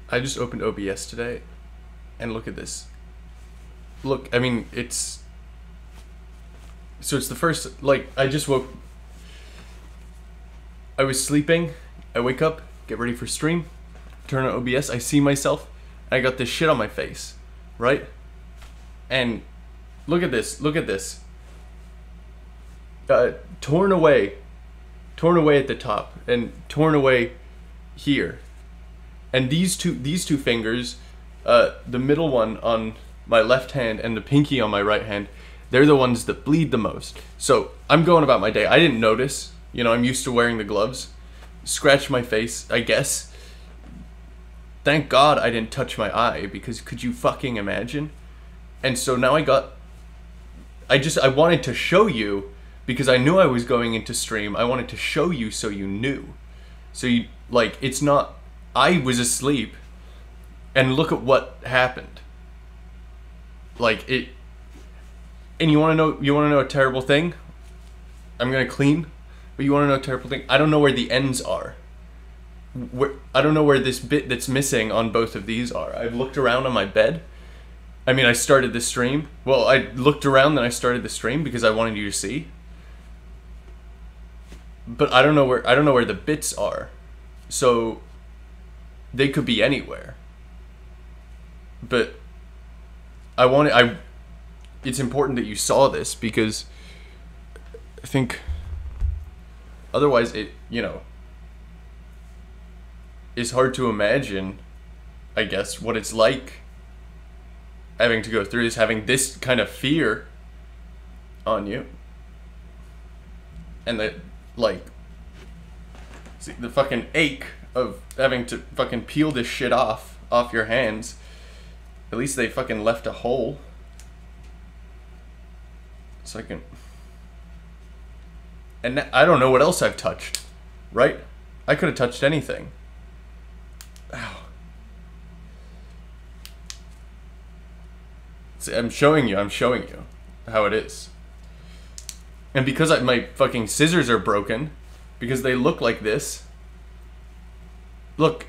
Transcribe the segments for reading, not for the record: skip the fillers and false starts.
I just opened OBS today, and look at this. Look, I mean, so it's the first, like, I just woke, I was sleeping, I wake up, get ready for stream, turn on OBS, I see myself, and I got this shit on my face, right? And look at this, torn away at the top, and torn away here. And these two fingers, the middle one on my left hand and the pinky on my right hand, they're the ones that bleed the most. So I'm going about my day. I didn't notice. You know, I'm used to wearing the gloves. Scratch my face, I guess. Thank God I didn't touch my eye, because could you fucking imagine? And so now I wanted to show you, because I knew I was going into stream. I wanted to show you so you knew. So you, like, it's not, I was asleep, and look at what happened. Like, it, and you wanna know a terrible thing? I'm gonna clean, but you wanna know a terrible thing? I don't know where the ends are. I don't know where this bit that's missing on both of these are. I've looked around on my bed. I mean, I started the stream. Well, I looked around, then I started the stream because I wanted you to see. But I don't know where the bits are. So they could be anywhere. But it's important that you saw this, because I think otherwise it, you know, is hard to imagine, I guess, what it's like having to go through this, having this kind of fear on you. And the, like, see, the fucking ache of having to fucking peel this shit off your hands. At least they fucking left a hole. So I can... And I don't know what else I've touched, right? I could have touched anything. Ow. See, I'm showing you how it is. And because my fucking scissors are broken, because they look like this, look,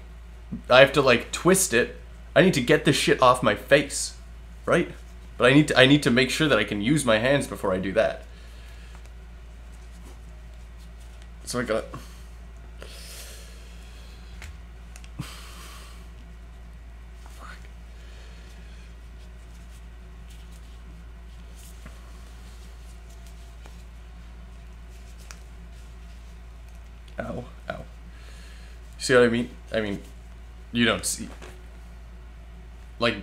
I have to, like, twist it. I need to get this shit off my face, right? But I need to make sure that I can use my hands before I do that. So I got... Fuck. Ow, ow. See what I mean? I mean, you don't see. Like,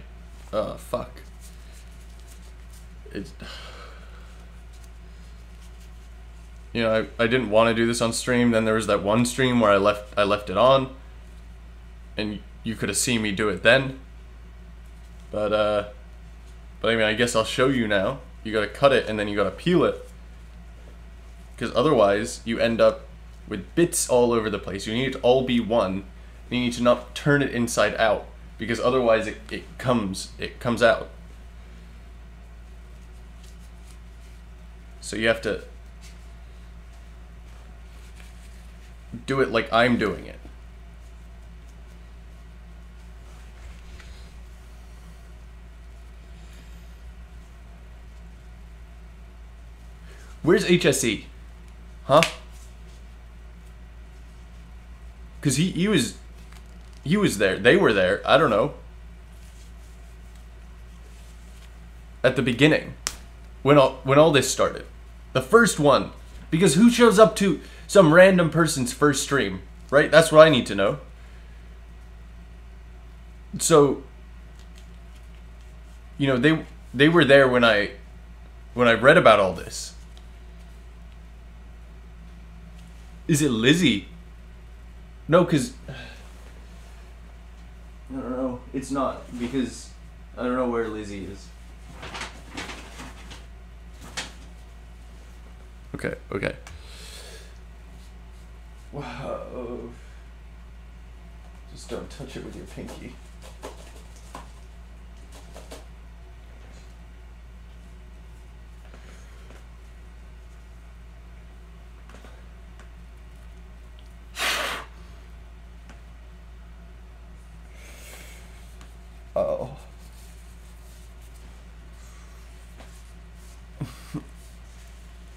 fuck. It's... You know, I didn't want to do this on stream. Then there was that one stream where I left it on, and you could have seen me do it then. But I mean, I guess I'll show you now. You gotta cut it and then you gotta peel it, because otherwise you end up with bits all over the place. You need it to all be one. And you need to not turn it inside out, because otherwise it comes out. So you have to do it like I'm doing it. Where's HSE? Huh? Cause he was there. They were there. I don't know. At the beginning, when all this started, the first one. Because who shows up to some random person's first stream, right? That's what I need to know. So, you know, they were there when I read about all this. Is it Lizzie? No, because I don't know. It's not, because I don't know where Lizzie is. Okay. Wow. Just don't touch it with your pinky. Oh.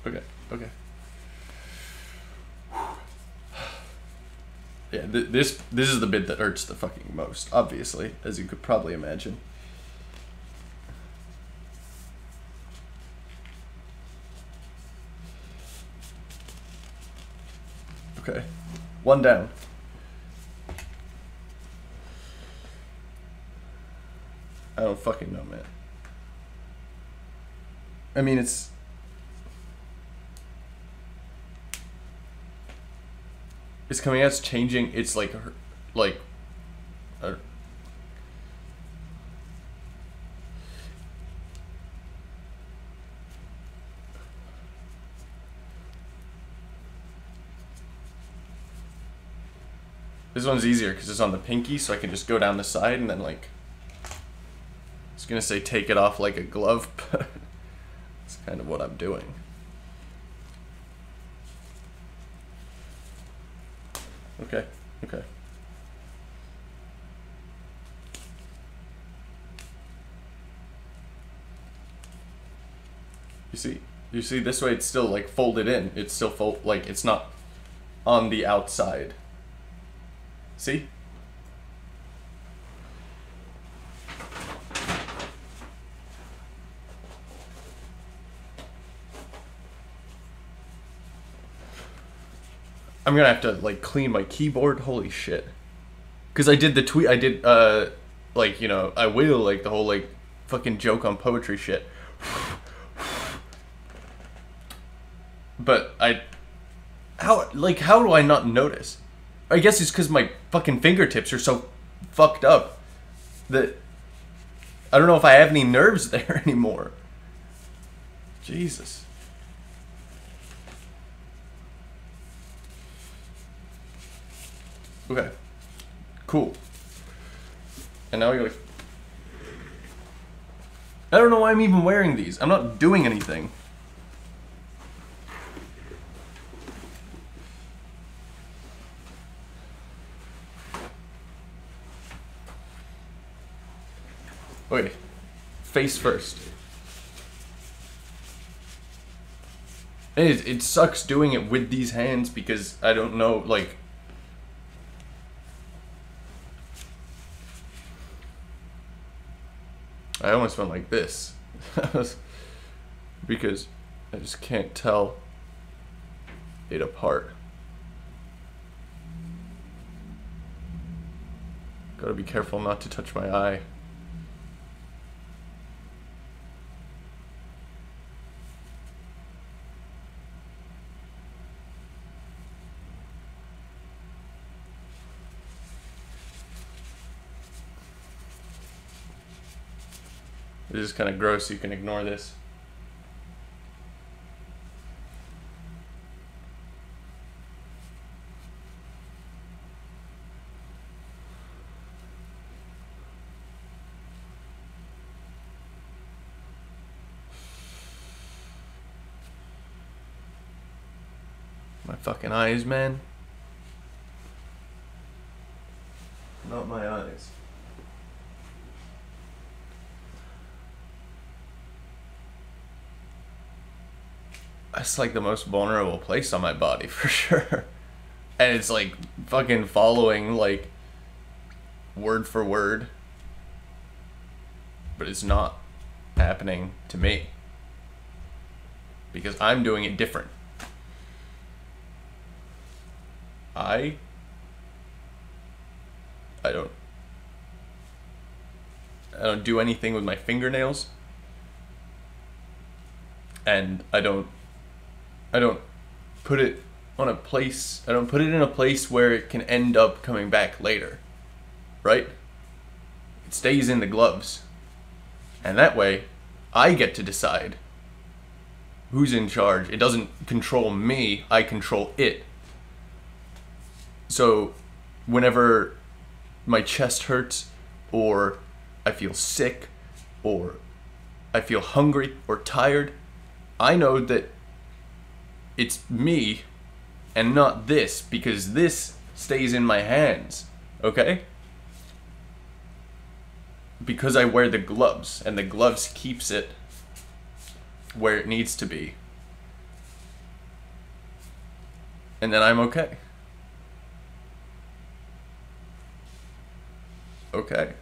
Okay, okay. Yeah, this is the bit that hurts the fucking most, obviously, as you could probably imagine. Okay, one down. I don't fucking know, man. I mean, it's coming out, it's changing. It's like uh, this one's easier because it's on the pinky, so I can just go down the side and then like, I was gonna say take it off like a glove, but it's kind of what I'm doing. Okay, okay. You see this way it's still like folded in. It's still like it's not on the outside. See? I'm gonna have to like clean my keyboard. Holy shit! Because I did the tweet. I did like, you know, I will like the whole like fucking joke on poetry shit. But how do I not notice? I guess it's because my fucking fingertips are so fucked up that I don't know if I have any nerves there anymore. Jesus. Okay. Cool. And now we gotta... I don't know why I'm even wearing these. I'm not doing anything. Okay. Face first. It sucks doing it with these hands because I don't know, like... I almost went like this. Because I just can't tell it apart. Gotta be careful not to touch my eye. This is kind of gross, you can ignore this. My fucking eyes, man. Not my eyes. That's like the most vulnerable place on my body for sure. And it's like fucking following like word for word. But it's not happening to me. Because I'm doing it different. I don't do anything with my fingernails. And I don't put it on a place, I don't put it in a place where it can end up coming back later, right? It stays in the gloves. And that way, I get to decide who's in charge. It doesn't control me, I control it. So, whenever my chest hurts, or I feel sick, or I feel hungry or tired, I know that it's me and not this, because this stays in my hands, okay? because I wear the gloves, and the gloves keeps it where it needs to be. And then I'm okay. Okay.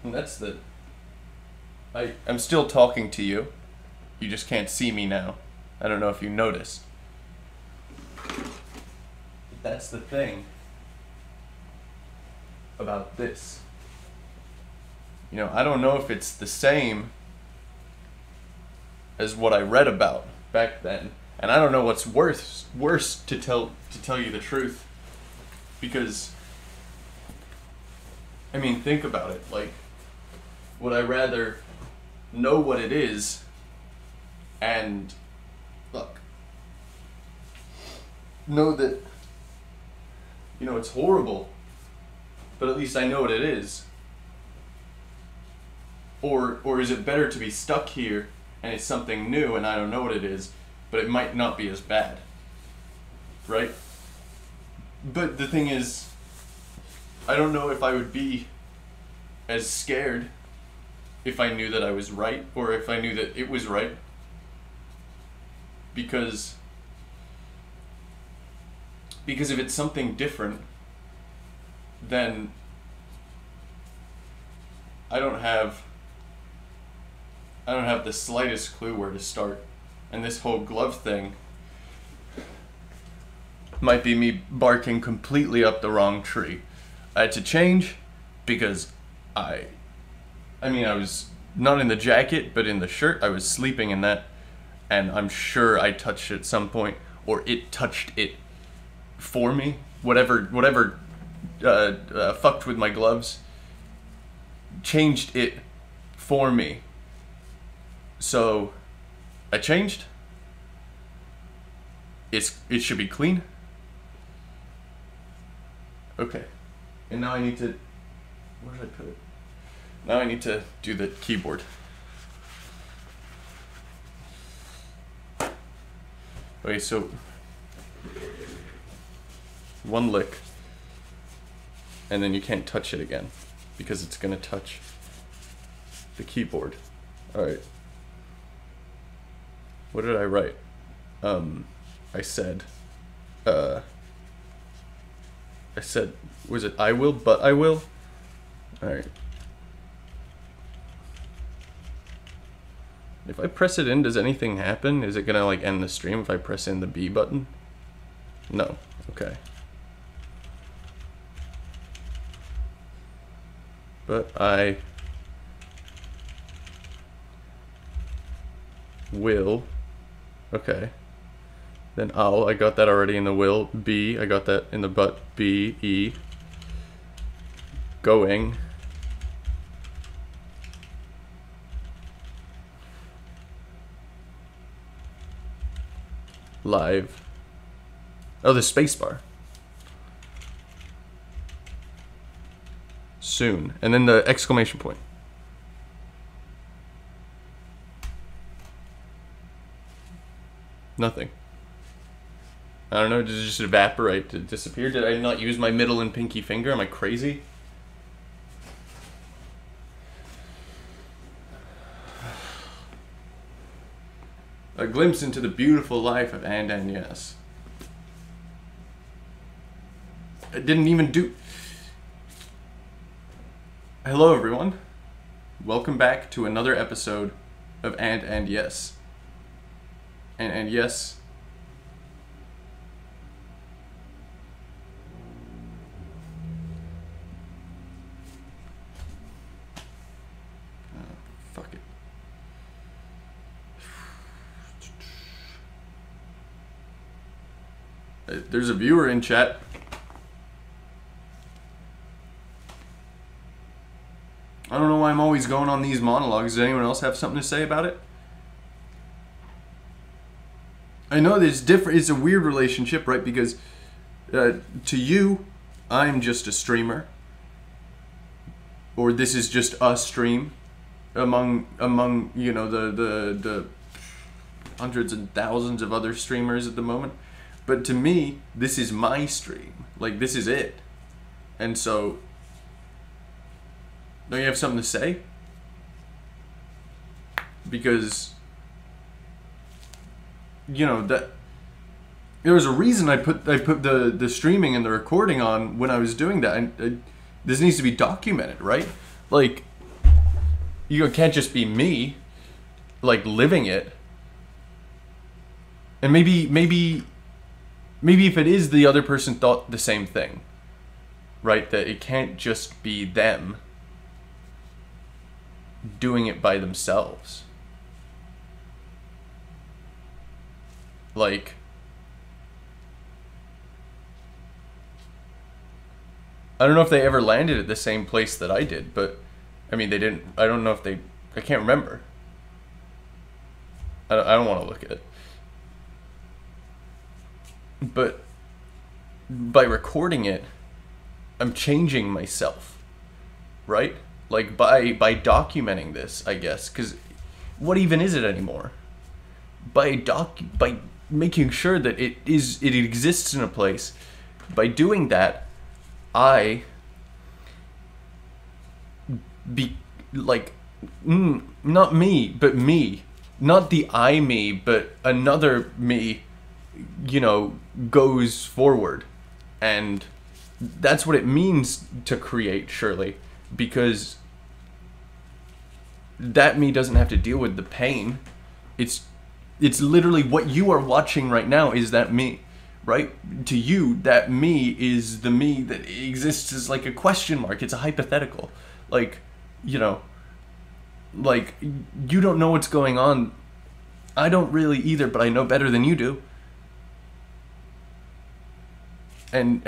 And that's the... I'm still talking to you. You just can't see me now. I don't know if you noticed. That's the thing about this. You know, I don't know if it's the same as what I read about back then. And I don't know what's worse to tell you the truth. Because, I mean, think about it. Like, would I rather know what it is and, look, know that, you know, it's horrible, but at least I know what it is? Or is it better to be stuck here and it's something new and I don't know what it is, but it might not be as bad, right? But the thing is, I don't know if I would be as scared if I knew that I was right, or if I knew that it was right. Because if it's something different, then I don't have the slightest clue where to start. And this whole glove thing might be me barking completely up the wrong tree. I had to change because I was not in the jacket, but in the shirt. I was sleeping in that, and I'm sure I touched it at some point, or it touched it for me. Whatever fucked with my gloves changed it for me. So I changed. It should be clean. Okay. And now I need to, where did I put it? Now I need to do the keyboard. Okay, so one lick, and then you can't touch it again because it's gonna touch the keyboard. All right. What did I write? I said, was it I will, but I will? All right. If I press it in, does anything happen? Is it gonna like end the stream if I press in the B button? No. Okay. But I will. Okay. Then I'll, I got that already in the will. B, I got that in the but. B, E. Going. Live. Oh, the space bar. Soon. And then the exclamation point. Nothing. I don't know, did it just evaporate? Did it disappear? Did I not use my middle and pinky finger? Am I crazy? A glimpse into the beautiful life of and yes. I didn't even do... Hello everyone. Welcome back to another episode of and yes. And yes... fuck it. There's a viewer in chat. I don't know why I'm always going on these monologues. Does anyone else have something to say about it? I know there's different. It's a weird relationship, right? Because to you, I'm just a streamer, or this is just a stream among you know the hundreds and thousands of other streamers at the moment. But to me, this is my stream. Like, this is it. And so, don't you have something to say? Because, you know, that there was a reason I put the streaming and the recording on when I was doing that. And this needs to be documented, right? Like, you can't just be me, like, living it. And maybe if it is, the other person thought the same thing, right? That it can't just be them doing it by themselves. Like, I don't know if they ever landed at the same place that I did, but I mean, they didn't. I don't know if they. I can't remember. I don't want to look at it. But by recording it, I'm changing myself, right? Like, by documenting this, I guess, because what even is it anymore? By making sure that it exists in a place, by doing that, I be like, not me, but me, not the I me, but another me, you know, goes forward. And that's what it means to create, surely, because that me doesn't have to deal with the pain. It's literally what you are watching right now is that me, right? To you, that me is the me that exists as like a question mark. It's a hypothetical. Like, you know, like, you don't know what's going on. I don't really either, but I know better than you do. And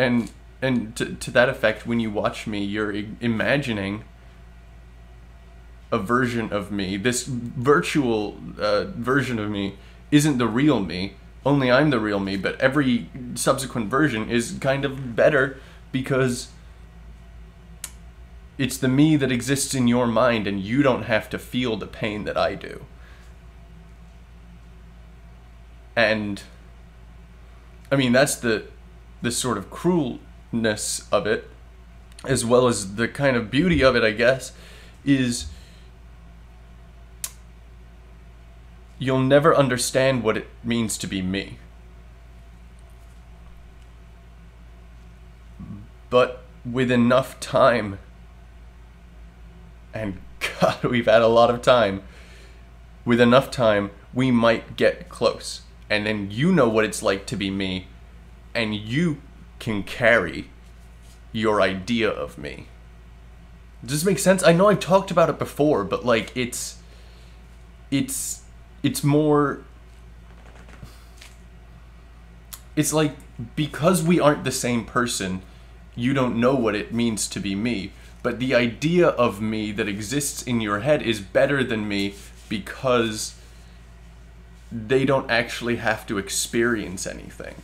to that effect, when you watch me, you're imagining a version of me. This virtual version of me isn't the real me. Only I'm the real me, but every subsequent version is kind of better because it's the me that exists in your mind, and you don't have to feel the pain that I do. And I mean, that's the sort of cruelness of it, as well as the kind of beauty of it, I guess, is you'll never understand what it means to be me. But with enough time, and God, we've had a lot of time, with enough time, we might get close. And then you know what it's like to be me, and you can carry your idea of me. Does this make sense? I know I've talked about it before, but like, it's more, it's like, because we aren't the same person, you don't know what it means to be me. But the idea of me that exists in your head is better than me because they don't actually have to experience anything.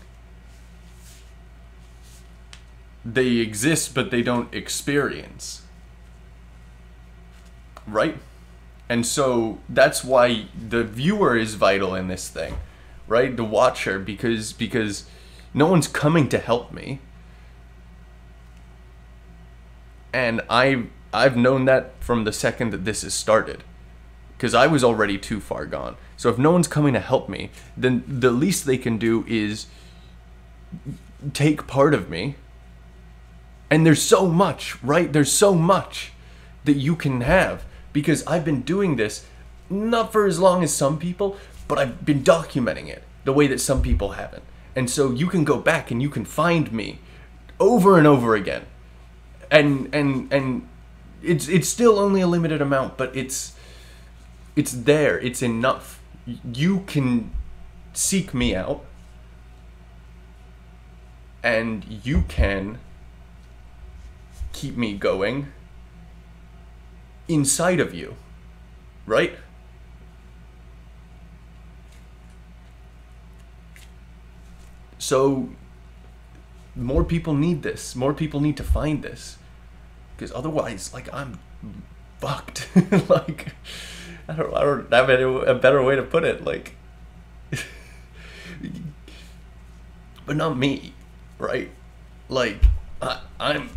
They exist, but they don't experience. Right? And so that's why the viewer is vital in this thing, right? The watcher, because no one's coming to help me. And I've known that from the second that this has started, because I was already too far gone. So if no one's coming to help me, then the least they can do is take part of me. And there's so much, right? There's so much that you can have, because I've been doing this not for as long as some people, but I've been documenting it the way that some people haven't. And so you can go back and you can find me over and over again. And it's still only a limited amount, but it's there. It's enough. You can seek me out, and you can keep me going inside of you, right? So more people need this. More people need to find this. Because otherwise, like, I'm fucked. Like, I don't have a better way to put it. Like, But not me, right? Like, I'm.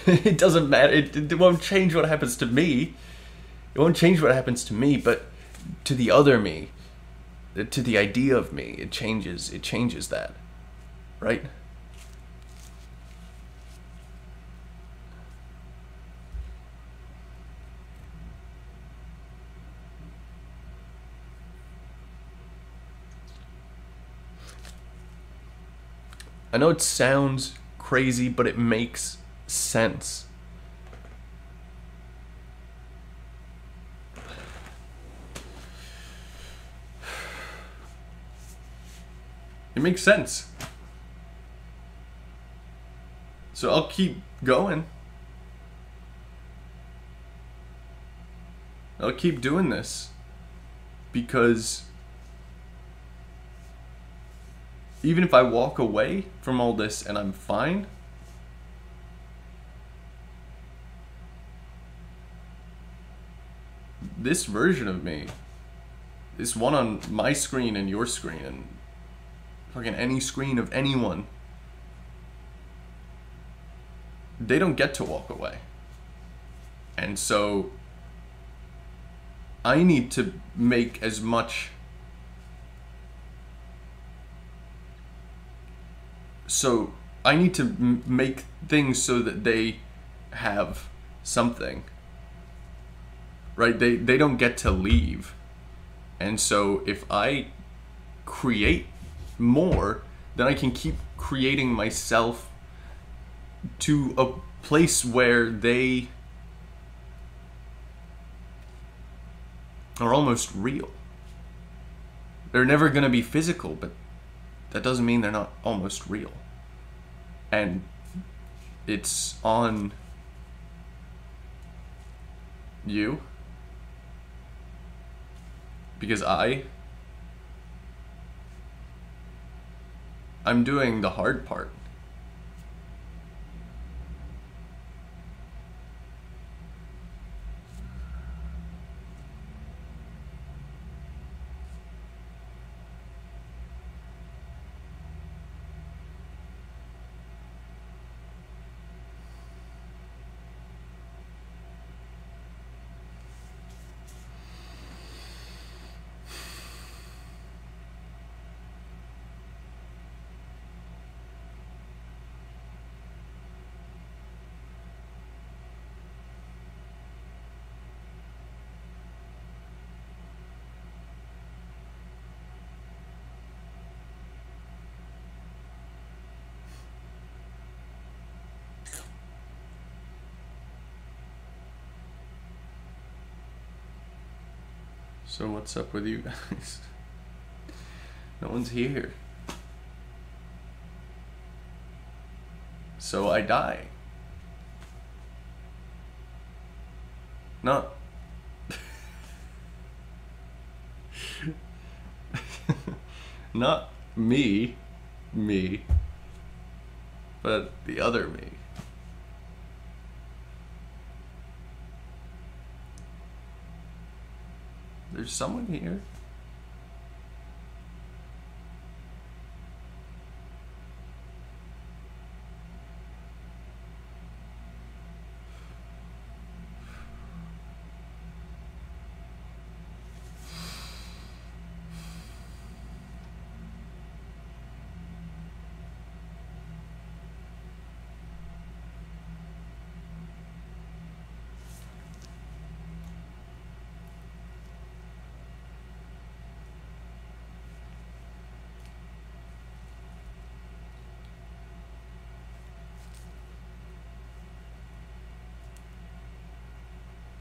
It doesn't matter. It won't change what happens to me. It won't change what happens to me, but to the other me, to the idea of me, it changes. It changes that, right? I know it sounds crazy, but it makes sense. It makes sense. So I'll keep going. I'll keep doing this because even if I walk away from all this and I'm fine, this version of me, this one on my screen and your screen and fucking any screen of anyone, they don't get to walk away. And so I need to make as much. So I need to make things so that they have something, right? They don't get to leave. And so if I create more, then I can keep creating myself to a place where they are almost real. They're never gonna be physical, but that doesn't mean they're not almost real. And it's on you, because I'm doing the hard part. So what's up with you guys? No one's here. So I die. Not not me, but the other me. There's someone here.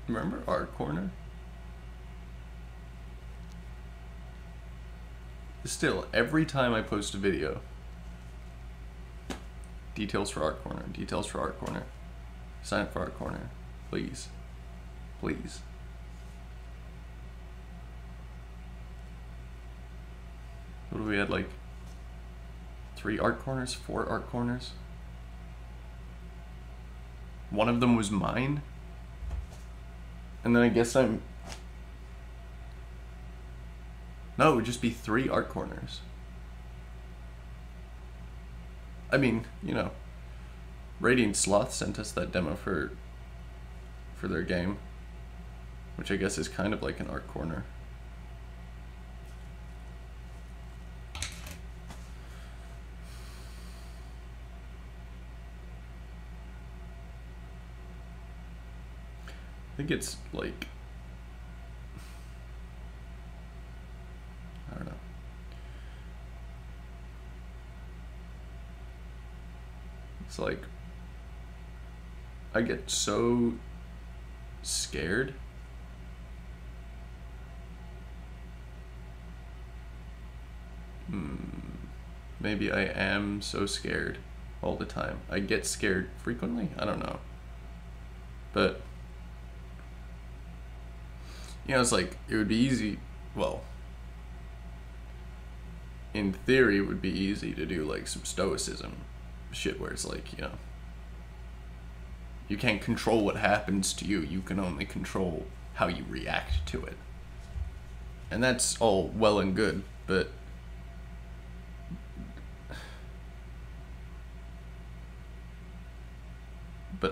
Remember Art Corner? Still, every time I post a video, details for Art Corner, details for Art Corner, sign up for Art Corner, please, please. What do we had, like 3 art corners, 4 art corners? One of them was mine. And then I guess I'm No, it would just be 3 art corners. I mean, you know, Radiant Sloth sent us that demo for their game, which I guess is kind of like an art corner. I think it's like, I don't know. It's like, I get so scared. Maybe I am so scared all the time. I get scared frequently? I don't know. But, you know, it's like, it would be easy, well, in theory it would be easy to do like some stoicism shit where it's like, you know, you can't control what happens to you, you can only control how you react to it. And that's all well and good, but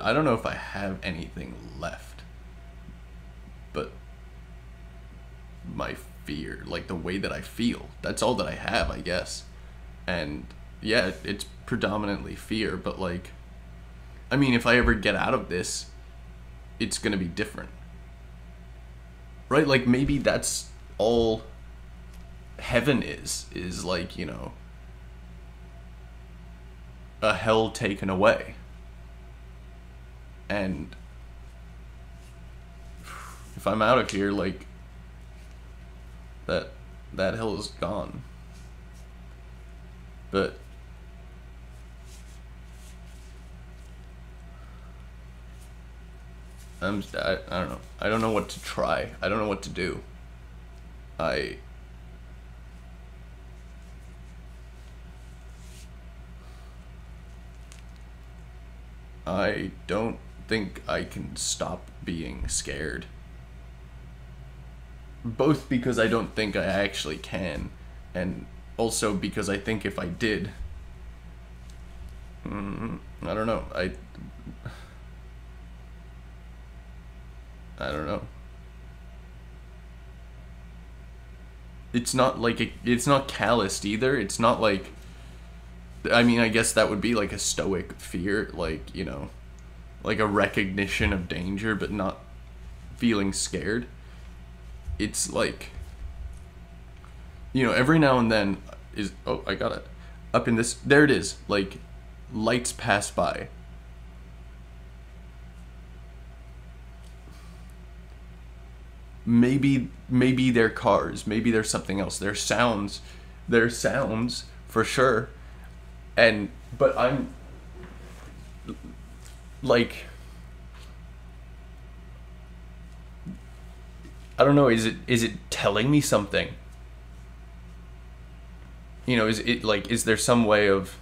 I don't know if I have anything left but my fear, like the way that I feel. That's all that I have, I guess. And yeah, it's predominantly fear, but like, I mean, if I ever get out of this, it's gonna be different. Right? Like, maybe that's all heaven is like, you know, a hell taken away. And if I'm out of here, like, that hell is gone. But I don't know. I don't know what to try. I don't know what to do. I don't think I can stop being scared. Both because I don't think I actually can, and also because I think if I did, I don't know, I don't know. It's not like it's not calloused either. It's not like, I mean, I guess that would be like a stoic fear, like, you know, like a recognition of danger, but not feeling scared. It's like, you know, every now and then is, oh, I got it. Up in this, there it is, like, lights pass by. Maybe they're cars, maybe there's something else. There's sounds for sure. But I'm like, I don't know, is it telling me something? You know, is it like, is there some way of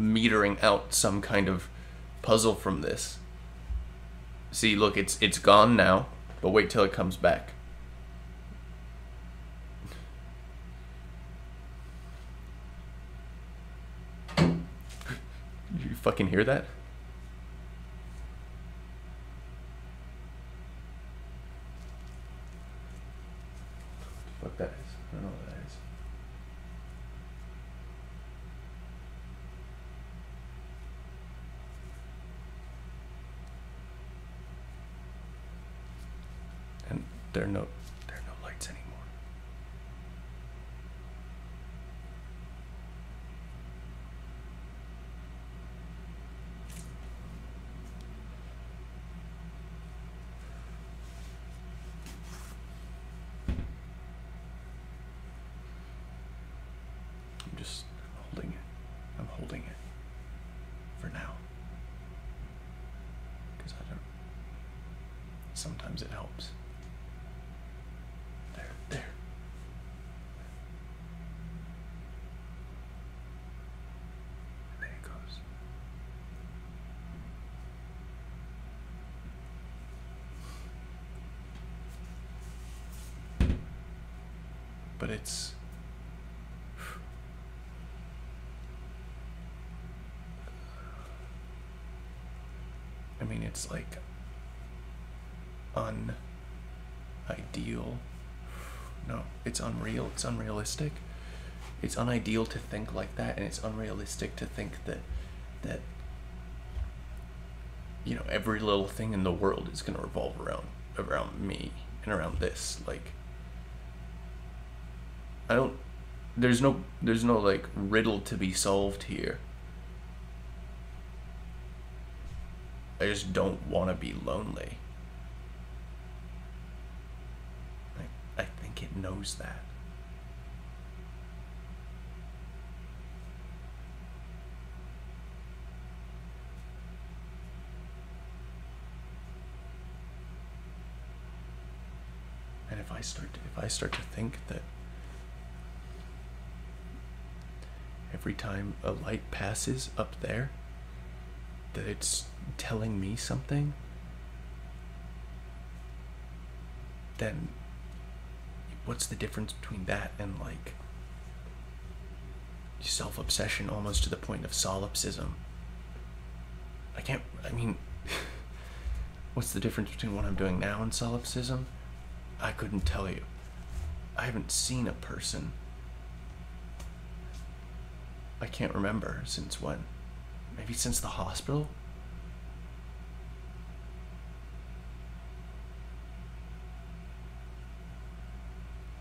metering out some kind of puzzle from this? See, look, it's gone now, but wait till it comes back. Did you fucking hear that? What the fuck that is? I don't know what that is. And there are no lights anymore. I'm holding it for now, because sometimes it helps. There. And there it goes. but it's... I mean, it's like unideal. No, it's unreal. It's unrealistic. It's unideal to think like that, and it's unrealistic to think that you know, every little thing in the world is gonna revolve around me and around this. Like, I don't. There's no like riddle to be solved here. I just don't want to be lonely. I think it knows that. And if I start to think that every time a light passes up there, that it's telling me something, then what's the difference between that and like self-obsession almost to the point of solipsism? I mean, what's the difference between what I'm doing now and solipsism? I couldn't tell you. I haven't seen a person. I can't remember since when. Maybe since the hospital?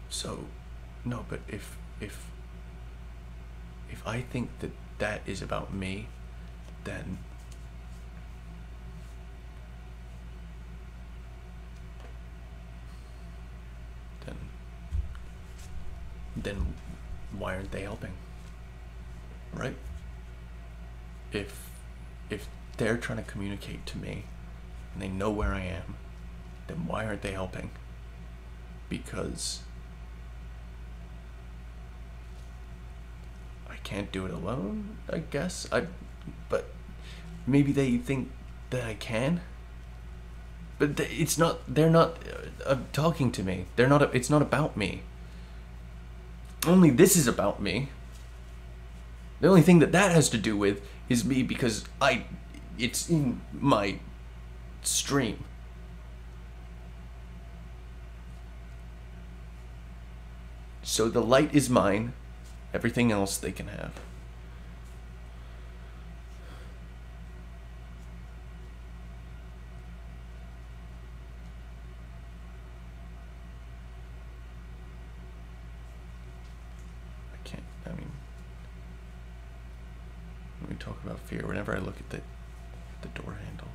So, no, but if I think that that is about me, then why aren't they helping? Right? If they're trying to communicate to me and they know where I am, then why aren't they helping? Because I can't do it alone, I guess. But maybe they think that I can. But it's not. They're not talking to me. They're not. It's not about me. Only this is about me. The only thing that has to do with is me because it's in my stream. So the light is mine. Everything else they can have. When we talk about fear, whenever I look at the door handle,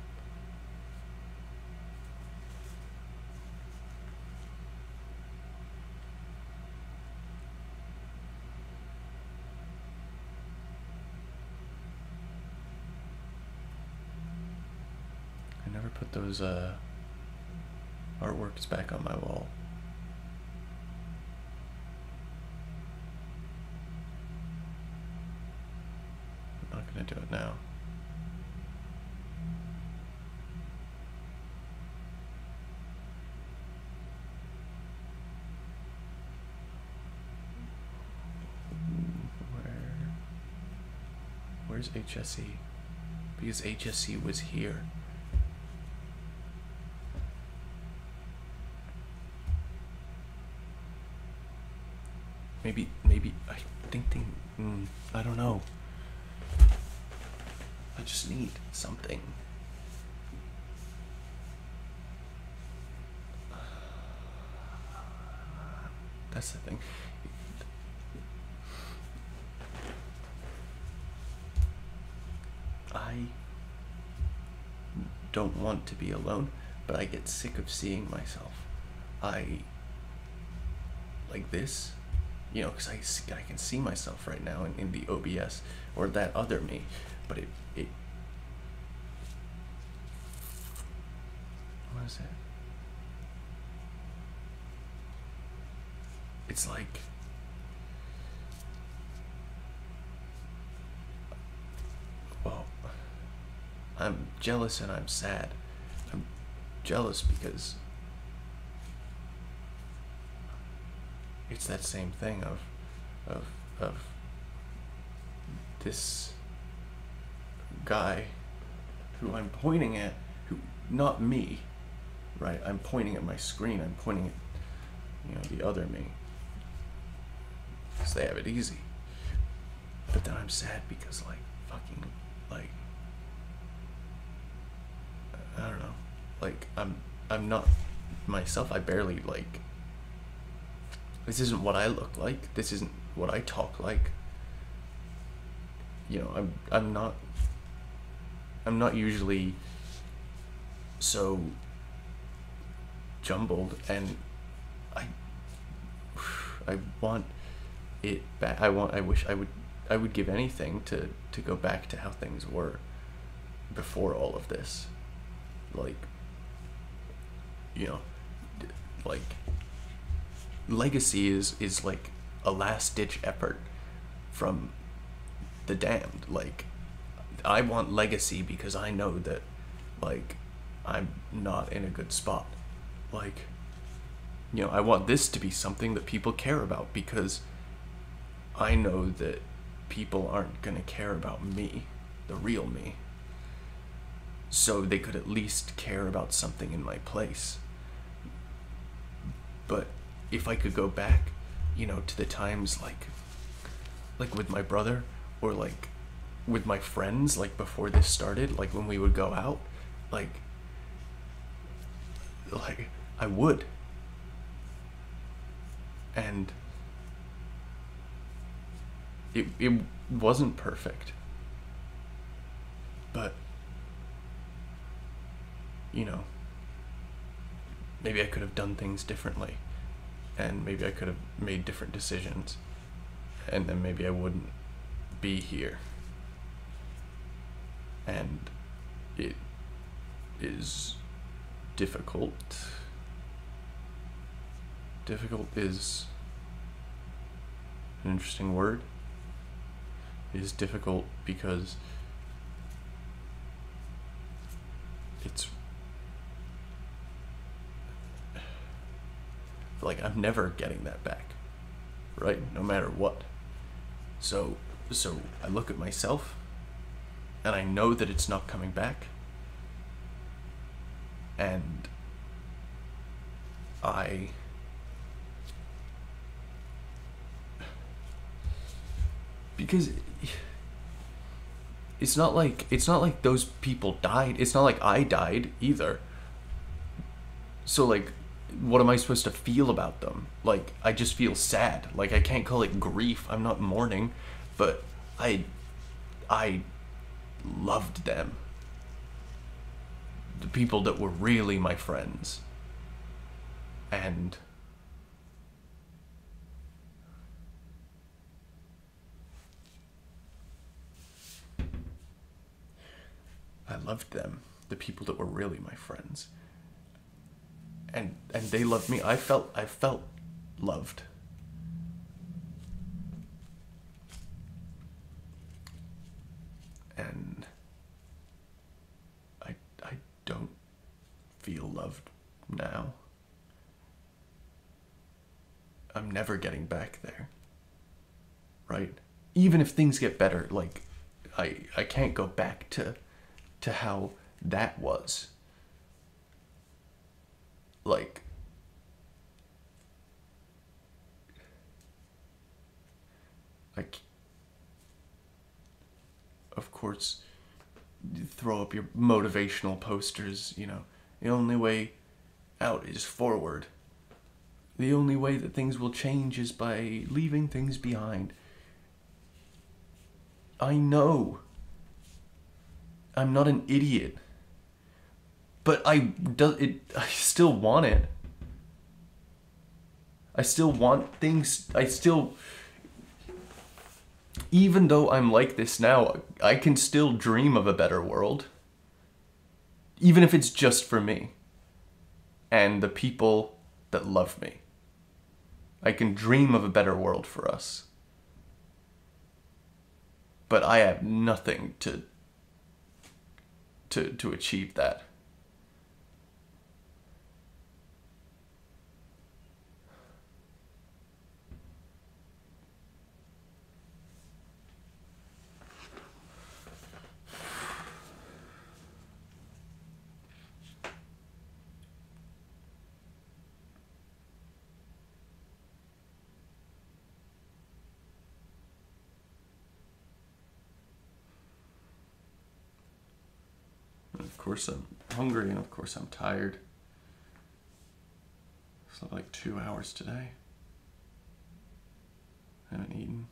I never put those artworks back on my wall. I'm not gonna do it now. Where's HSE? Because HSE was here. Maybe I think they, I don't know. I just need something. That's the thing. I don't want to be alone, but I get sick of seeing myself. Like this, you know, because I can see myself right now in the OBS, or that other me, but it what is it? It's like I'm jealous and I'm sad. I'm jealous because it's that same thing of this guy who I'm pointing at, who, not me, right? I'm pointing at my screen, I'm pointing at, the other me. Because they have it easy. But then I'm sad because, like, fucking, like, I don't know. Like, I'm not myself. I barely, like, this isn't what I look like. This isn't what I talk like. I'm not usually so jumbled, and I want it back. I wish I would give anything to go back to how things were before all of this. Like, like, legacy is like a last ditch effort from the damned. Like, I want legacy because I know that, like, I'm not in a good spot. Like, I want this to be something that people care about because I know that people aren't gonna care about me, the real me. So they could at least care about something in my place. But if I could go back, to the times like with my brother, or like with my friends, like before this started, like when we would go out, like I would. And it wasn't perfect, but maybe I could have done things differently, and maybe I could have made different decisions, and then maybe I wouldn't be here. And it is difficult. Difficult is an interesting word. It is difficult because it's like I'm never getting that back, right? No matter what. So I look at myself and I know that it's not coming back, and because it's not like those people died. It's not like I died either. So, like, what am I supposed to feel about them? Like, I just feel sad. Like, I can't call it grief. I'm not mourning, but I loved them. The people that were really my friends. And I loved them. The people that were really my friends. And they loved me. I felt loved. And I don't feel loved now. I'm never getting back there. Right? Even if things get better, like, I can't go back to how that was. Like, of course, you throw up your motivational posters, the only way out is forward. The only way that things will change is by leaving things behind. I know. I'm not an idiot. But I still want it. I still want things. Even though I'm like this now, I can still dream of a better world. Even if it's just for me. And the people that love me. I can dream of a better world for us. But I have nothing to achieve that. course I'm hungry, and of course I'm tired. Slept like 2 hours today. Haven't eaten.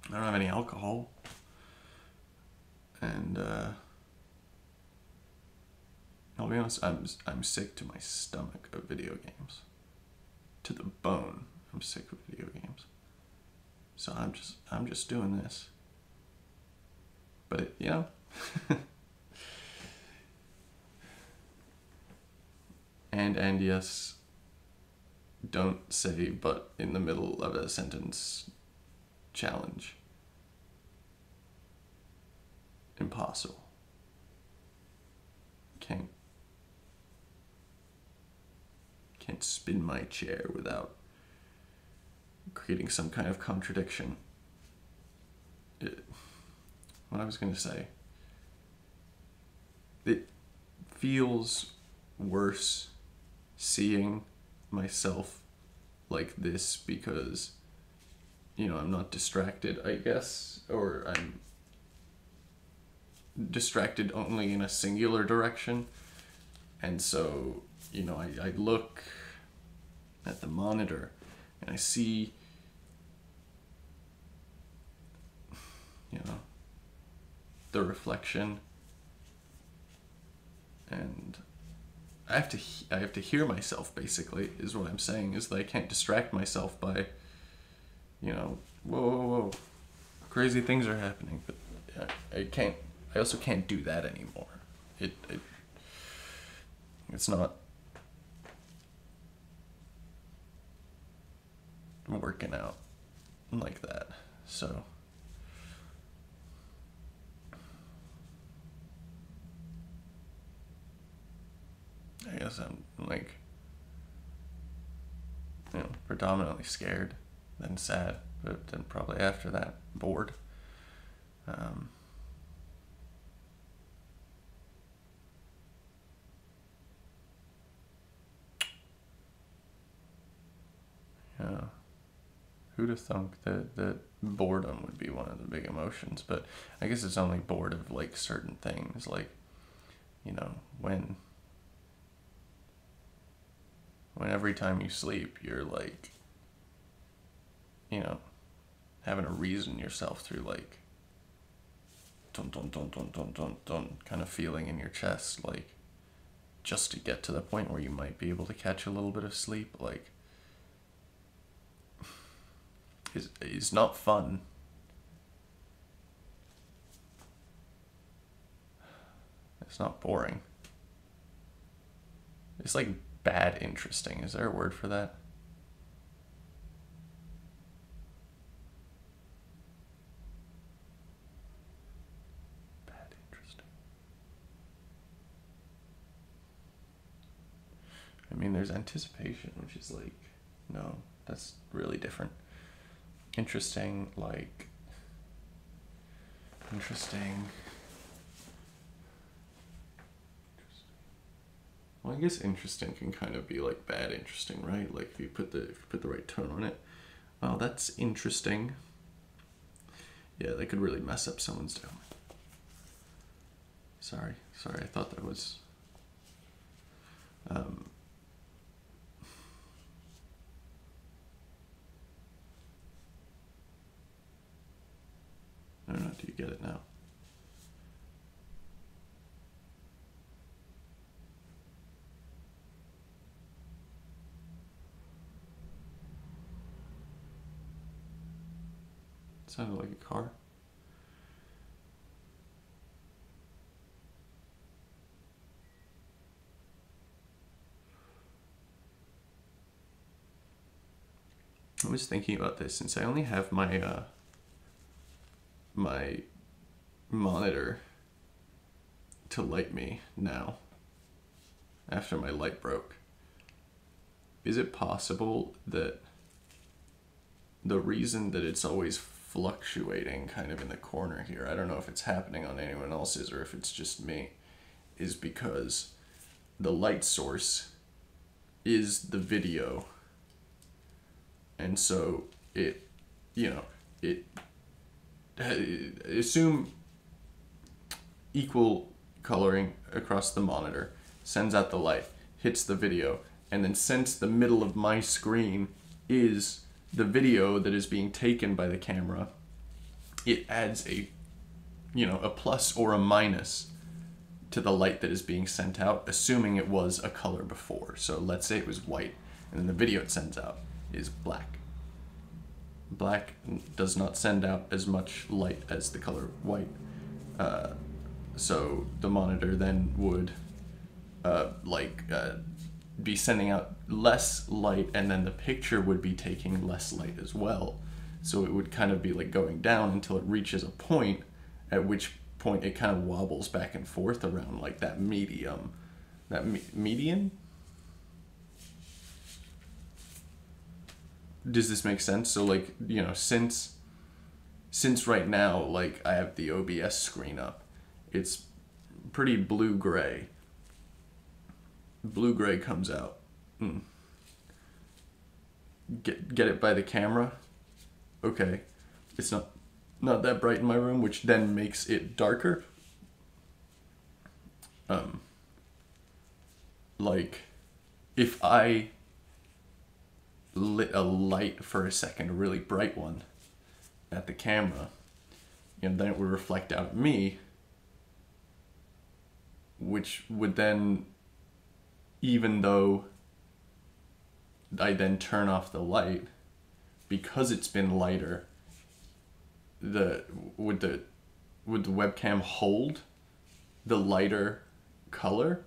I don't have any alcohol. And I'll be honest, I'm sick to my stomach of video games. To the bone, I'm sick of video games. So I'm just doing this. But it, you know, and yes, don't say but in the middle of a sentence. Challenge. Impossible. Can't spin my chair without creating some kind of contradiction. What I was going to say, it feels worse seeing myself like this because, you know, I'm not distracted, I guess, or I'm distracted only in a singular direction. And so, you know, I look at the monitor and I see, you know, the reflection, and I have to hear myself, basically, is what I'm saying, is that I can't distract myself by, you know, whoa, crazy things are happening, but I also can't do that anymore. It's not working out like that, so I guess I'm like, you know, predominantly scared, then sad, but then probably after that, bored. Yeah. Who'd have thunk that boredom would be one of the big emotions, but I guess it's only bored of like certain things, like, you know, when every time you sleep you're like, you know, having to reason yourself through like dun dun dun dun dun dun dun kind of feeling in your chest, like just to get to the point where you might be able to catch a little bit of sleep, like is not fun. It's not boring. It's like bad interesting. Is there a word for that? Bad interesting. I mean, there's anticipation, which is like, no, that's really different. Interesting, like, interesting. Well, I guess interesting can kind of be like bad interesting, right? Like if you put the right tone on it. Well, that's interesting. Yeah, that could really mess up someone's day. Sorry, I thought that was I don't know, do you get it now? It sounded like a car. I was thinking about this, since I only have my my monitor to light me now after my light broke. Is it possible that the reason that it's always fluctuating kind of in the corner here, I don't know if it's happening on anyone else's or if it's just me, is because the light source is the video, and so it, you know, it assume equal coloring across the monitor, sends out the light, hits the video, and then since the middle of my screen is the video that is being taken by the camera, it adds a plus or a minus to the light that is being sent out, assuming it was a color before. So let's say it was white, and then the video it sends out is black. Black does not send out as much light as the color white. So the monitor then would be sending out less light, and then the picture would be taking less light as well. So it would kind of be like going down until it reaches a point, at which point it kind of wobbles back and forth around like that medium, median? Does this make sense? So like, since right now, like I have the OBS screen up, it's pretty blue-gray. Blue-gray comes out. Get it by the camera? Okay. It's not that bright in my room, which then makes it darker. Like, if I lit a light for a second, a really bright one, at the camera, then it would reflect out at me, which would then, even though I then turn off the light, because it's been lighter, would the webcam hold the lighter color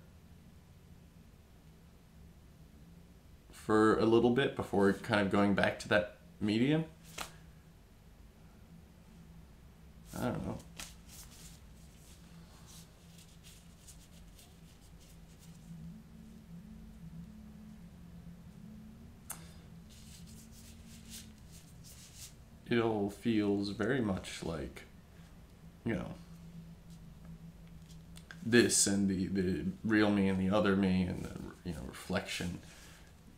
for a little bit before kind of going back to that medium? I don't know. It all feels very much like, this and the real me and the other me and the, reflection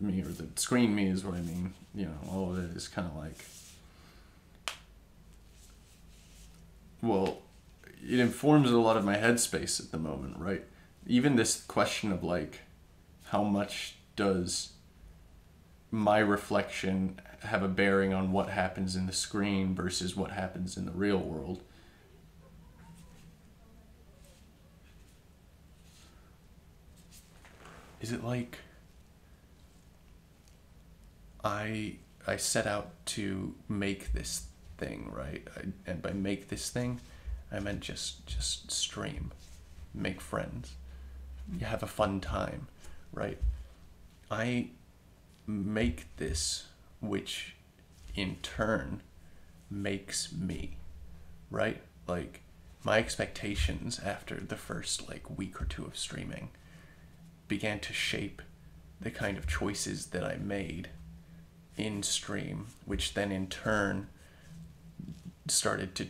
me, or the screen me is what I mean. All of it is kind of like, well, it informs a lot of my headspace at the moment, right? Even this question of like, how much does my reflection have a bearing on what happens in the screen versus what happens in the real world? Is it like I set out to make this thing, right? And by make this thing, I meant just stream, make friends, you have a fun time, right? I make this, which in turn makes me, right? Like, my expectations after the first week or two of streaming began to shape the kind of choices that I made in stream, which then in turn started to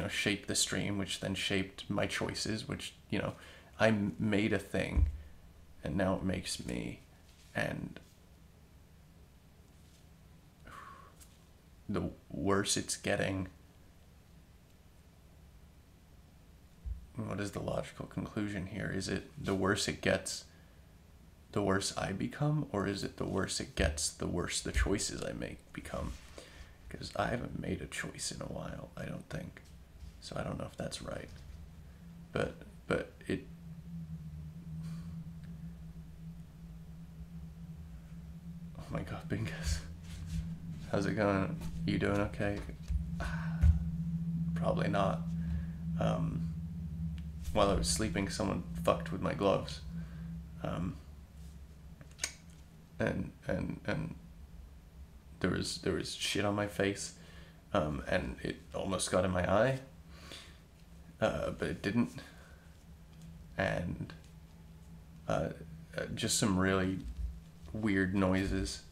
shape the stream, which then shaped my choices, which I made a thing and now it makes me. And the worse it's getting, what is the logical conclusion here? Is it the worse it gets, the worse I become? Or is it the worse it gets, the worse the choices I make become? Because I haven't made a choice in a while, I don't think. So I don't know if that's right. But it... Oh my god, Bingus. How's it going? You doing okay? Probably not. While I was sleeping, someone fucked with my gloves. And there was shit on my face, and it almost got in my eye, but it didn't. And just some really weird noises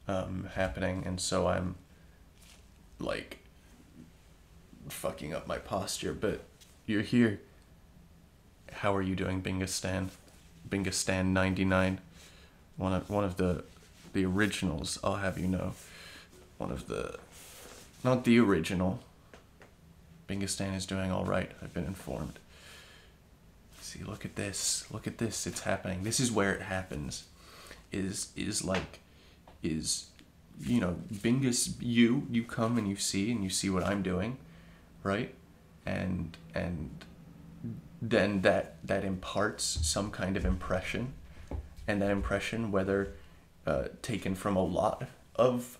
happening, and so I'm fucking up my posture. But you're here. How are you doing, Bingastan? Bingastan 99, one of the originals. I'll have you know, one of the, not the original, Bingistan is doing all right. I've been informed. See, look at this. Look at this. It's happening. This is where it happens. You know, Bingus, you come and you see what I'm doing, right? And then that imparts some kind of impression, and that impression, whether taken from a lot of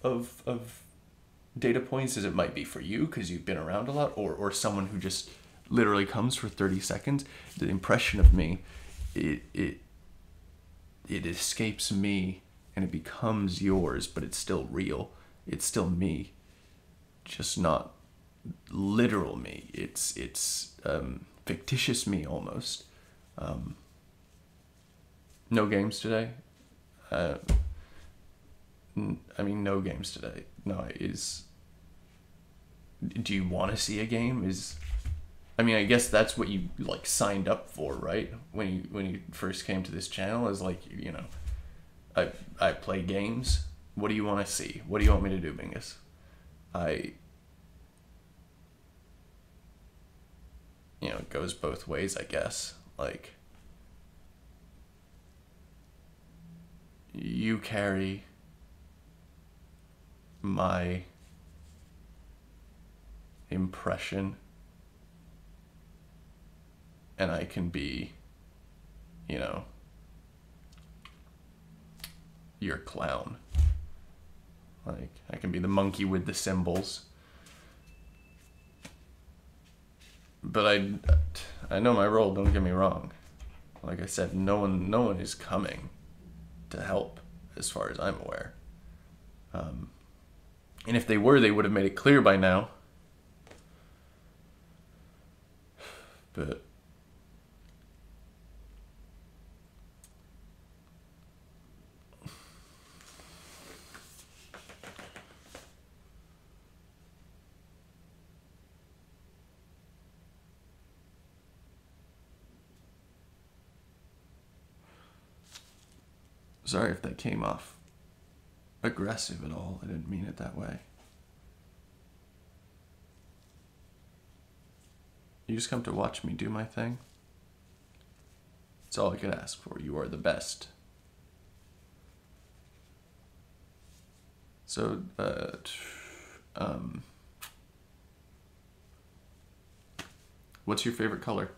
data points as it might be for you because you've been around a lot, or someone who just literally comes for 30 seconds, the impression of me, it escapes me and it becomes yours, but it's still real. It's still me, just not literal me. It's fictitious me almost. No games today. No games today. No, do you want to see a game? I guess that's what you like signed up for, right? When you first came to this channel, is like, you know, I play games. What do you want to see? What do you want me to do, Bingus? You know, it goes both ways, I guess. Like, you carry my impression, and I can be, you know, your clown. Like, I can be the monkey with the symbols. But I know my role, don't get me wrong. Like I said, no one is coming to help, as far as I'm aware. And if they were, they would have made it clear by now. But sorry if that came off aggressive at all. I didn't mean it that way. You just come to watch me do my thing. That's all I could ask for. You are the best. So, what's your favorite color?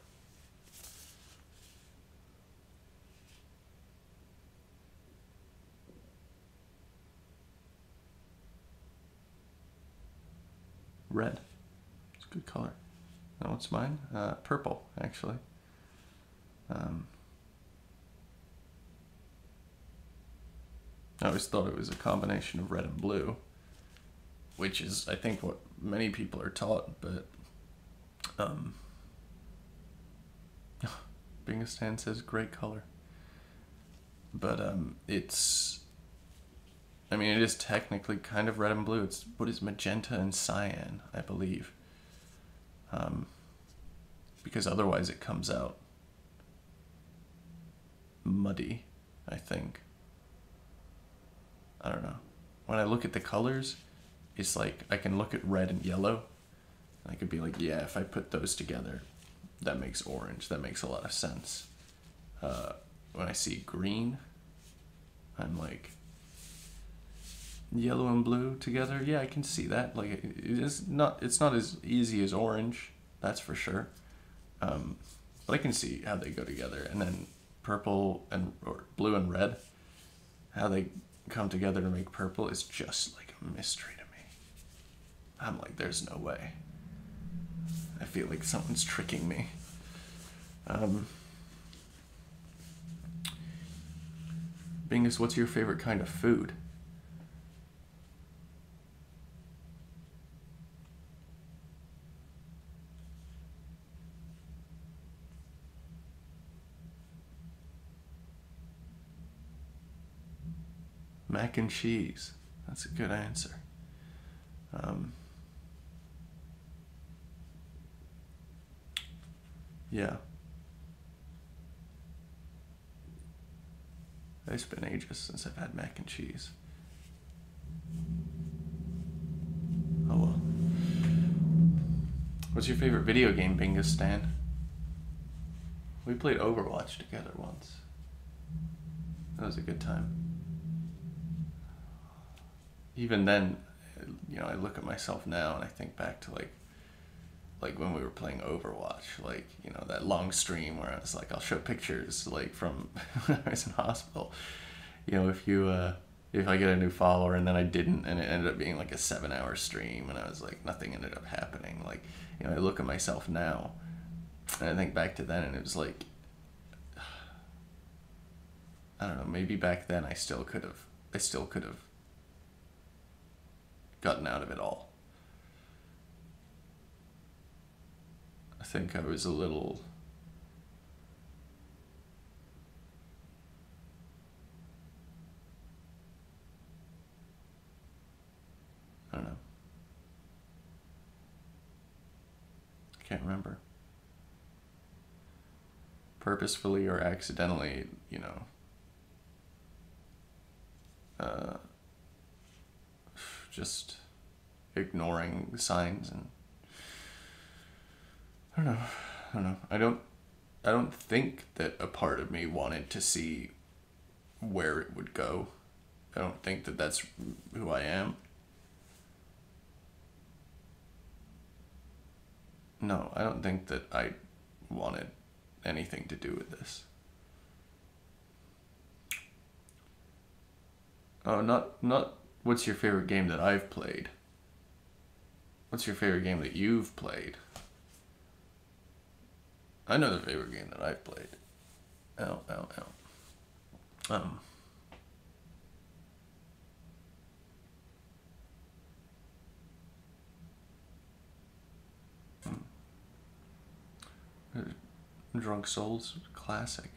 Red. It's a good color. Now what's mine? Purple, actually. I always thought it was a combination of red and blue, which is, I think, what many people are taught, but Bingistan says great color. But it is technically kind of red and blue. It's what is magenta and cyan, I believe. Because otherwise it comes out muddy, I think. I don't know. When I look at the colors, it's like I can look at red and yellow, and I could be like, yeah, if I put those together, that makes orange. That makes a lot of sense. When I see green, I'm like, yellow and blue together, yeah, I can see that. Like, it's not as easy as orange, that's for sure. But I can see how they go together. And then purple or blue and red, how they come together to make purple is just like a mystery to me. I'm like, there's no way. I feel like someone's tricking me. Bingus, what's your favorite kind of food? Mac and cheese. That's a good answer. Yeah. It's been ages since I've had mac and cheese. Oh well. What's your favorite video game, Bingo Stan? We played Overwatch together once. That was a good time. Even then, you know, I look at myself now and I think back to like when we were playing Overwatch, like, you know, that long stream where I was like, I'll show pictures like from when I was in hospital. You know, if I get a new follower and then I didn't, and it ended up being like a 7-hour stream, and I was like, nothing ended up happening. Like, you know, I look at myself now and I think back to then, and it was like, I don't know, maybe back then I still could have gotten out of it all. I think I was a little, I don't know. I can't remember. Purposefully or accidentally, you know, just ignoring the signs, and I don't know. I don't think that a part of me wanted to see where it would go. I don't think that that's who I am. No, I don't think that I wanted anything to do with this. Oh, not what's your favorite game that I've played? What's your favorite game that you've played? I know the favorite game that I've played. Ow. Drunk Souls, classic.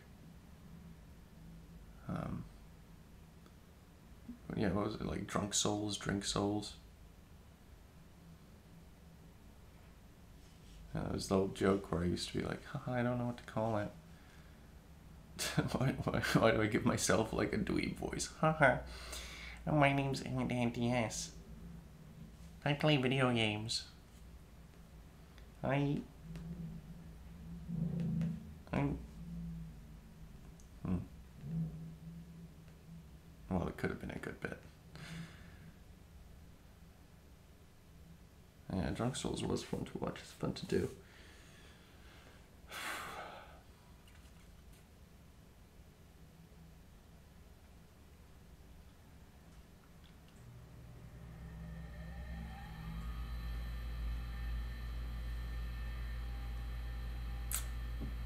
Yeah, what was it, like Drunk Souls, Drink Souls? That was the old joke where I used to be like, haha, I don't know what to call it. why do I give myself like a dweeb voice? Haha, my name's Andy. I play video games. I'm Well, it could have been a good bit. Yeah, Drunk Souls was fun to watch. It's fun to do.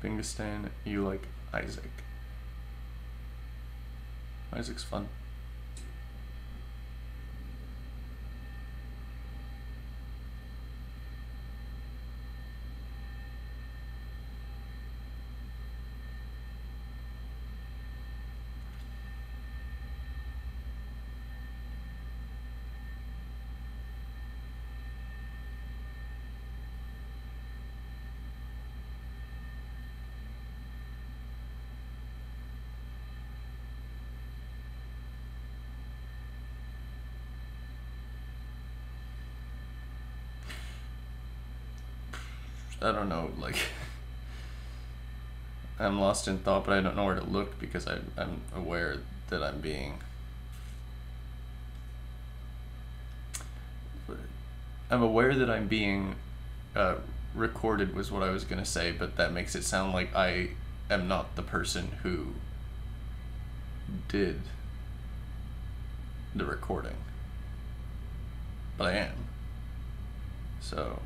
Bingistan, you like Isaac. Isaac's fun. I don't know, like, I'm lost in thought, but I don't know where to look because I'm aware that I'm being recorded was what I was going to say, but that makes it sound like I am not the person who did the recording, but I am. So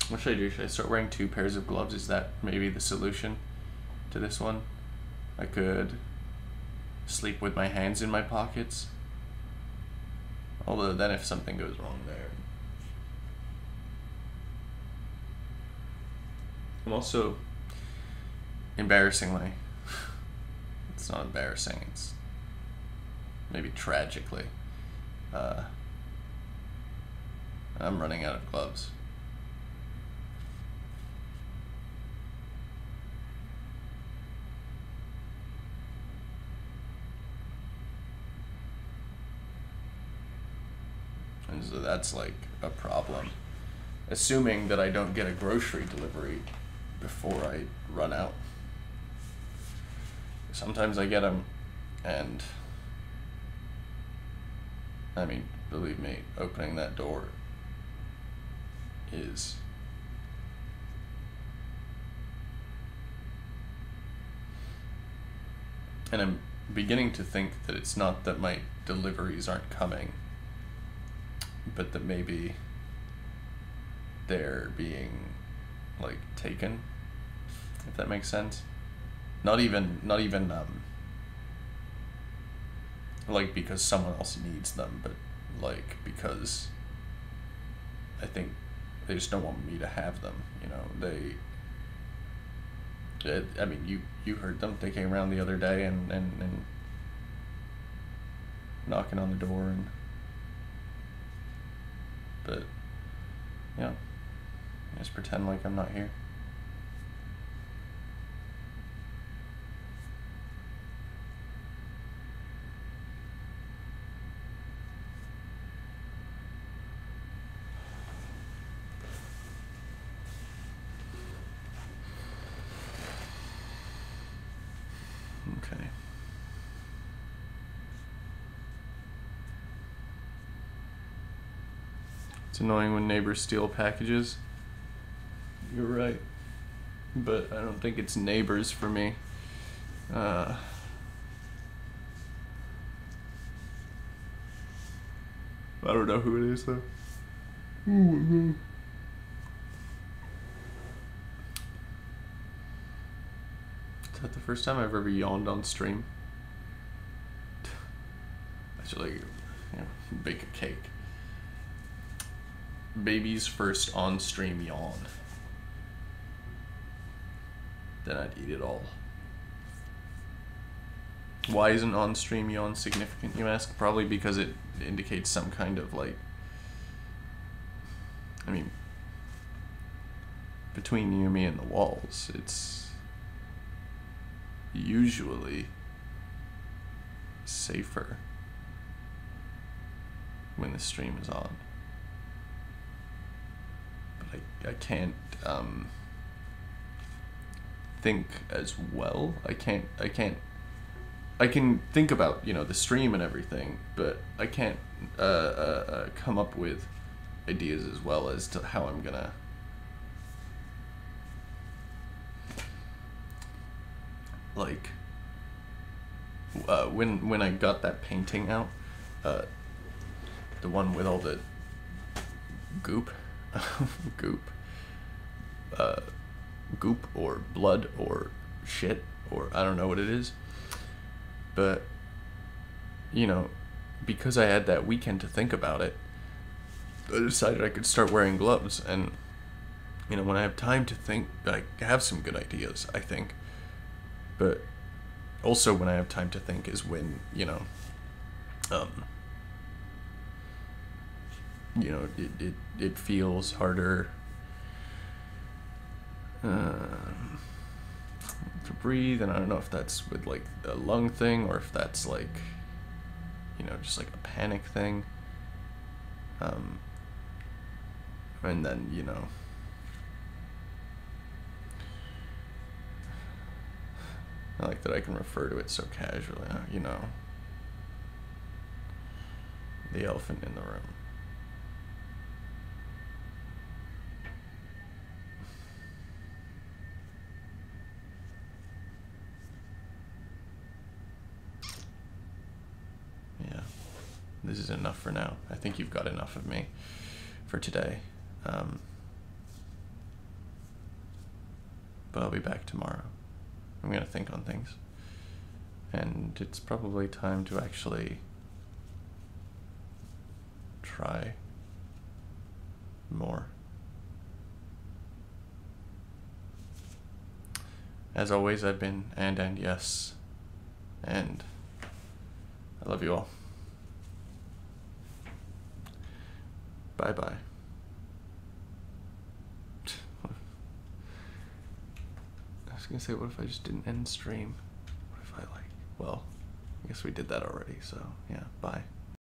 what should I do? Should I start wearing 2 pairs of gloves? Is that maybe the solution to this one? I could sleep with my hands in my pockets. Although then if something goes wrong there. I'm also, embarrassingly, it's not embarrassing, it's maybe tragically, I'm running out of gloves. And so that's like a problem. Assuming that I don't get a grocery delivery before I run out. Sometimes I get them, and I mean, believe me, opening that door is and I'm beginning to think that it's not that my deliveries aren't coming, but that maybe they're being like taken, if that makes sense. Not even like because someone else needs them, but like because I think they just don't want me to have them, you know. I mean, you heard them. They came around the other day and knocking on the door, and but yeah, just pretend like I'm not here. Okay. It's annoying when neighbors steal packages. You're right. But I don't think it's neighbors for me. I don't know who it is though. Is that the first time I've ever yawned on stream? I should bake a cake. Baby's first on-stream yawn. Then I'd eat it all. Why isn't on-stream yawn significant, you ask? Probably because it indicates some kind of like... I mean, between you, me, and the walls, it's usually safer when the stream is on. But I can't think as well. I can think about, the stream and everything, but I can't come up with ideas as well as to how I'm gonna like when I got that painting out, the one with all the goop goop or blood or shit, or I don't know what it is, but because I had that weekend to think about it, I decided I could start wearing gloves. And when I have time to think, I have some good ideas, I think. But also when I have time to think is when it feels harder to breathe. And I don't know if that's with like a lung thing or if that's like just like a panic thing. And then I like that I can refer to it so casually, the elephant in the room. Yeah, this is enough for now. I think you've got enough of me for today. But I'll be back tomorrow. I'm gonna think on things. And it's probably time to actually try more. As always, I've been and yes, and I love you all. Bye bye. I was gonna say, what if I just didn't end stream? What if I well, I guess we did that already, so yeah, bye.